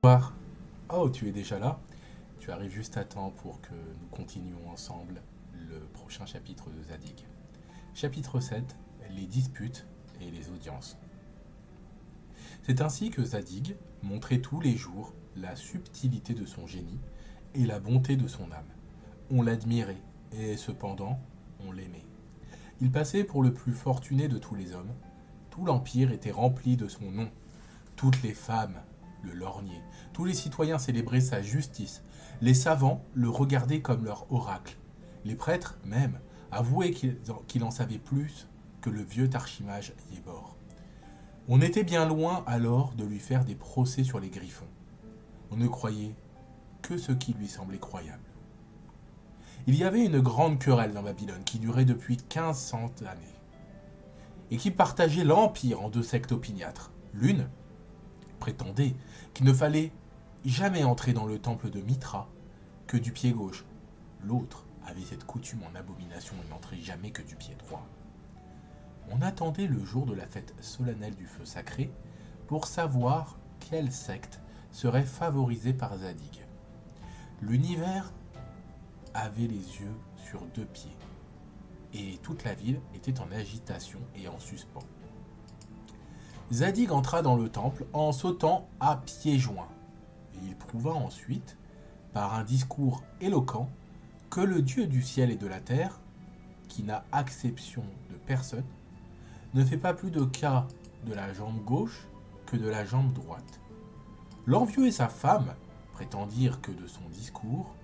Bonsoir. Oh, tu es déjà là? Tu arrives juste à temps pour que nous continuions ensemble le prochain chapitre de Zadig. Chapitre 7, les disputes et les audiences. C'est ainsi que Zadig montrait tous les jours la subtilité de son génie et la bonté de son âme. On l'admirait et cependant on l'aimait. Il passait pour le plus fortuné de tous les hommes. Tout l'empire était rempli de son nom. Toutes les femmes le lorgnaient. Tous les citoyens célébraient sa justice. Les savants le regardaient comme leur oracle. Les prêtres, même, avouaient qu'il en savait plus que le vieux Tarchimage Yébor. On était bien loin alors de lui faire des procès sur les griffons. On ne croyait que ce qui lui semblait croyable. Il y avait une grande querelle dans Babylone qui durait depuis 1500 années et qui partageait l'empire en deux sectes opiniâtres. L'une prétendait qu'il ne fallait jamais entrer dans le temple de Mitra que du pied gauche. L'autre avait cette coutume en abomination et n'entrait jamais que du pied droit. On attendait le jour de la fête solennelle du feu sacré pour savoir quelle secte serait favorisée par Zadig. L'univers avait les yeux sur deux pieds et toute la ville était en agitation et en suspens. Zadig entra dans le temple en sautant à pieds joints. Et il prouva ensuite, par un discours éloquent, que le Dieu du ciel et de la terre, qui n'a acception de personne, ne fait pas plus de cas de la jambe gauche que de la jambe droite. L'envieux et sa femme prétendirent que de son discours,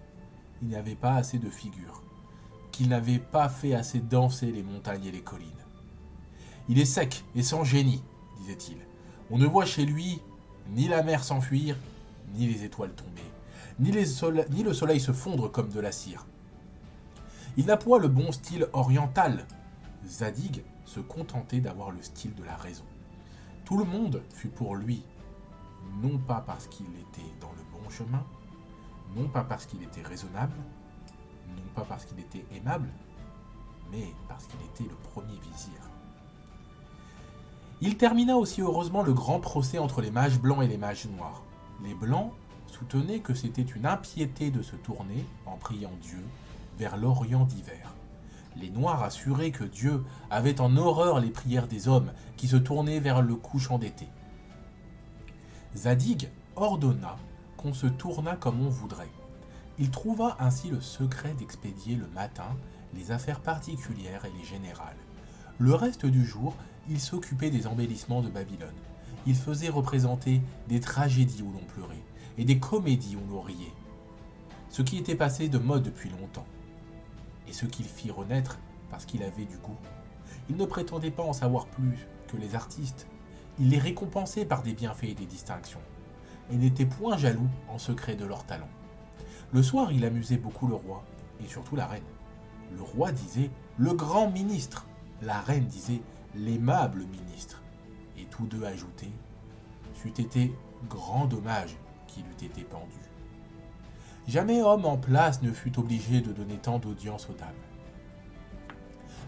il n'y avait pas assez de figures, qu'il n'avait pas fait assez danser les montagnes et les collines. Il est sec et sans génie, disait-il. On ne voit chez lui ni la mer s'enfuir, ni les étoiles tomber, ni le soleil se fondre comme de la cire. Il n'a point le bon style oriental. Zadig se contentait d'avoir le style de la raison. Tout le monde fut pour lui, non pas parce qu'il était dans le bon chemin, non pas parce qu'il était raisonnable, non pas parce qu'il était aimable, mais parce qu'il était le premier vizir. Il termina aussi heureusement le grand procès entre les mages blancs et les mages noirs. Les blancs soutenaient que c'était une impiété de se tourner, en priant Dieu, vers l'Orient d'hiver. Les noirs assuraient que Dieu avait en horreur les prières des hommes qui se tournaient vers le couchant d'été. Zadig ordonna qu'on se tournât comme on voudrait. Il trouva ainsi le secret d'expédier le matin les affaires particulières et les générales. Le reste du jour, il s'occupait des embellissements de Babylone. Il faisait représenter des tragédies où l'on pleurait et des comédies où l'on riait. Ce qui était passé de mode depuis longtemps. Et ce qu'il fit renaître parce qu'il avait du goût. Il ne prétendait pas en savoir plus que les artistes. Il les récompensait par des bienfaits et des distinctions. Et n'était point jaloux en secret de leur talent. Le soir, il amusait beaucoup le roi, et surtout la reine. Le roi disait « le grand ministre », la reine disait « l'aimable ministre », et tous deux ajoutaient « c'eût été grand dommage qu'il eût été pendu ». Jamais homme en place ne fut obligé de donner tant d'audience aux dames.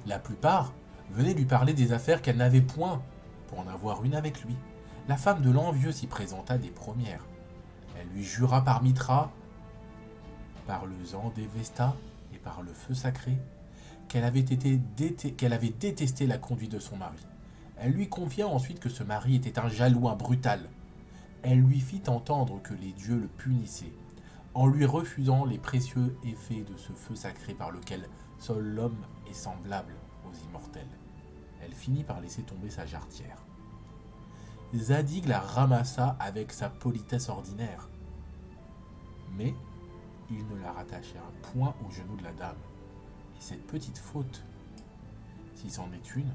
La plupart venaient lui parler des affaires qu'elle n'avait point, pour en avoir une avec lui. La femme de l'envieux s'y présenta des premières. Elle lui jura par Mitra, par le Zan des Vesta et par le feu sacré, qu'elle avait détesté la conduite de son mari. Elle lui confia ensuite que ce mari était un jaloux, un brutal. Elle lui fit entendre que les dieux le punissaient, en lui refusant les précieux effets de ce feu sacré par lequel seul l'homme est semblable aux immortels. Elle finit par laisser tomber sa jarretière. Zadig la ramassa avec sa politesse ordinaire, mais il ne la rattacha point au genou de la dame. Et cette petite faute, si c'en est une,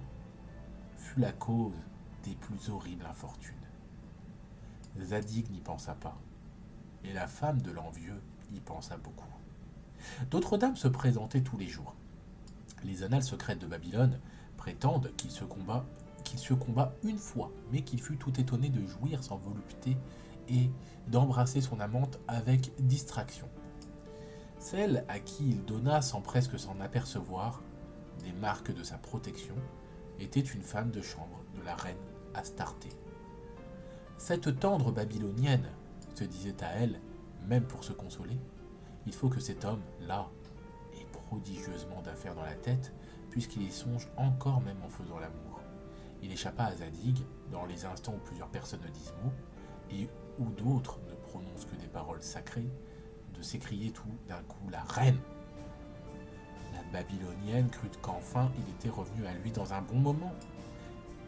fut la cause des plus horribles infortunes. Zadig n'y pensa pas, et la femme de l'envieux y pensa beaucoup. D'autres dames se présentaient tous les jours. Les annales secrètes de Babylone prétendent qu'il se combat une fois, mais qu'il fut tout étonné de jouir sans volupté et d'embrasser son amante avec distraction. Celle à qui il donna, sans presque s'en apercevoir, des marques de sa protection, était une femme de chambre de la reine Astarté. Cette tendre babylonienne, se disait à elle, même pour se consoler, il faut que cet homme-là ait prodigieusement d'affaires dans la tête, puisqu'il y songe encore même en faisant l'amour. Il échappa à Zadig, dans les instants où plusieurs personnes ne disent mot, et où d'autres ne prononcent que des paroles sacrées, de s'écrier tout d'un coup la reine. La Babylonienne crut qu'enfin il était revenu à lui dans un bon moment,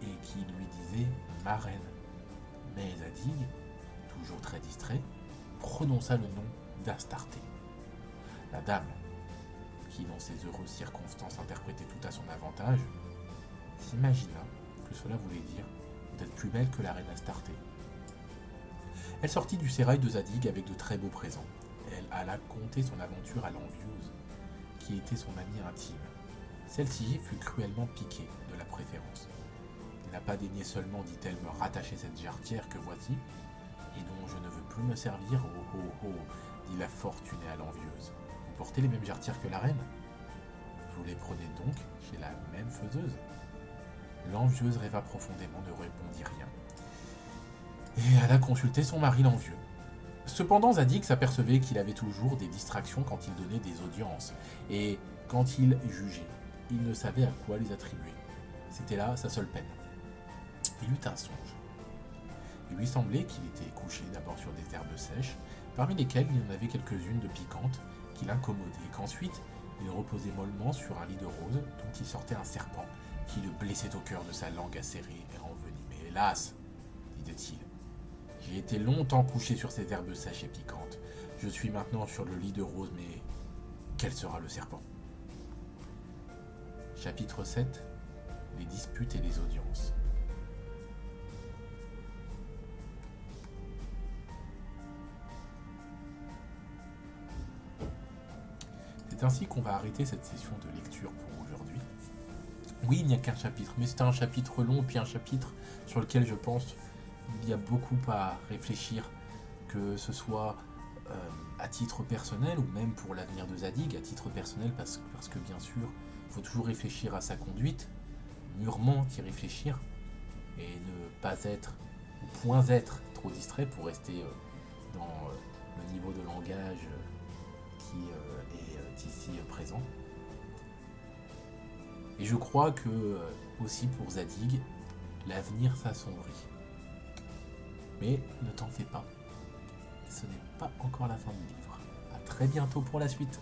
et qui lui disait ma reine. Mais Zadig, toujours très distrait, prononça le nom d'Astarté. La dame, qui dans ces heureuses circonstances interprétait tout à son avantage, s'imagina que cela voulait dire d'être plus belle que la reine Astarté. Elle sortit du sérail de Zadig avec de très beaux présents. Elle alla conter son aventure à l'envieuse, qui était son amie intime. Celle-ci fut cruellement piquée de la préférence. Il n'a pas daigné seulement, dit-elle, me rattacher cette jarretière que voici, et dont je ne veux plus me servir, oh oh oh, dit la fortunée à l'envieuse. Vous portez les mêmes jarretières que la reine? Vous les prenez donc chez la même faiseuse? L'envieuse rêva profondément, ne répondit rien. Et alla consulter son mari l'envieux. Cependant, Zadig s'apercevait qu'il avait toujours des distractions quand il donnait des audiences, et quand il jugeait. Il ne savait à quoi les attribuer. C'était là sa seule peine. Il eut un songe. Il lui semblait qu'il était couché d'abord sur des herbes sèches, parmi lesquelles il y en avait quelques-unes de piquantes qui l'incommodaient, et qu'ensuite il reposait mollement sur un lit de rose dont il sortait un serpent qui le blessait au cœur de sa langue acérée et envenimée. Hélas, disait-il, j'ai été longtemps couché sur ces herbes sèches et piquantes. Je suis maintenant sur le lit de rose, mais quel sera le serpent? Chapitre 7. Les disputes et les audiences. C'est ainsi qu'on va arrêter cette session de lecture pour aujourd'hui. Oui, il n'y a qu'un chapitre, mais c'est un chapitre long, puis un chapitre sur lequel je pense il y a beaucoup à réfléchir, que ce soit à titre personnel ou même pour l'avenir de Zadig, à titre personnel parce que bien sûr, il faut toujours réfléchir à sa conduite, mûrement y réfléchir, et ne pas être, ou point être, trop distrait pour rester dans le niveau de langage qui est ici présent. Et je crois que, aussi pour Zadig, l'avenir s'assombrit. Mais ne t'en fais pas, ce n'est pas encore la fin du livre. À très bientôt pour la suite.